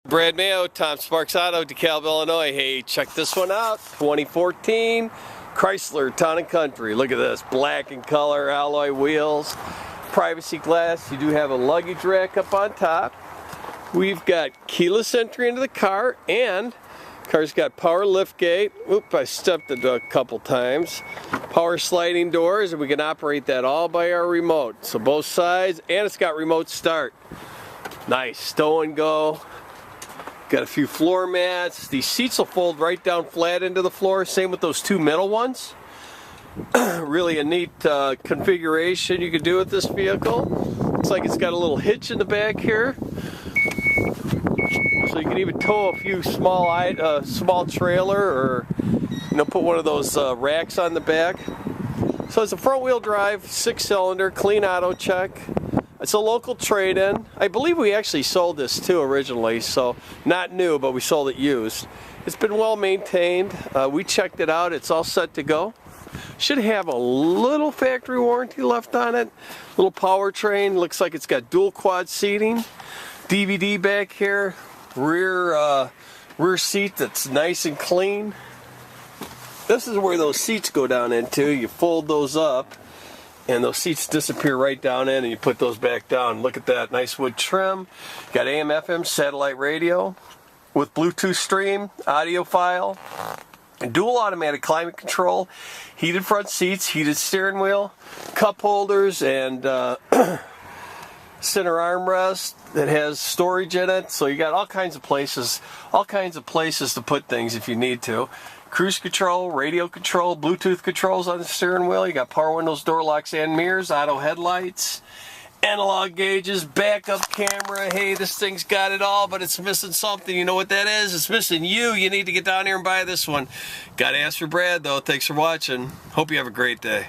Brad Mayo, Tom Sparks Auto, Dekalb, Illinois. Hey, check this one out. 2014 Chrysler Town Country. Look at this, black in color, alloy wheels, privacy glass. You do have a luggage rack up on top. We've got keyless entry into the car, and the car's got power lift gate. Oop, I stepped it a couple times. Power sliding doors, and we can operate that all by our remote. So both sides, and it's got remote start. Nice, stow and go. Got a few floor mats. These seats will fold right down flat into the floor. Same with those two middle ones. Really a neat configuration you could do with this vehicle. Looks like it's got a little hitch in the back here. So you can even tow a few small trailer, or put one of those racks on the back. So it's a front wheel drive, 6-cylinder, clean auto check. It's a local trade-in. I believe we actually sold this too originally, so not new, but we sold it used. It's been well maintained. We checked it out. It's all set to go. Should have a little factory warranty left on it. Little powertrain. Looks like it's got dual quad seating. DVD back here. Rear seat that's nice and clean. This is where those seats go down into. You fold those up, and those seats disappear right down in, and you put those back down. Look at that, nice wood trim. Got AM, FM, satellite radio with Bluetooth stream, audio file, and dual automatic climate control, heated front seats, heated steering wheel, cup holders, and center armrest that has storage in it. So you got all kinds of places to put things if you need to. Cruise control, radio control, Bluetooth controls on the steering wheel. You got power windows, door locks, and mirrors, auto headlights, analog gauges, backup camera. Hey, this thing's got it all, but it's missing something. You know what that is? It's missing you. You need to get down here and buy this one. Gotta ask for Brad, though. Thanks for watching. Hope you have a great day.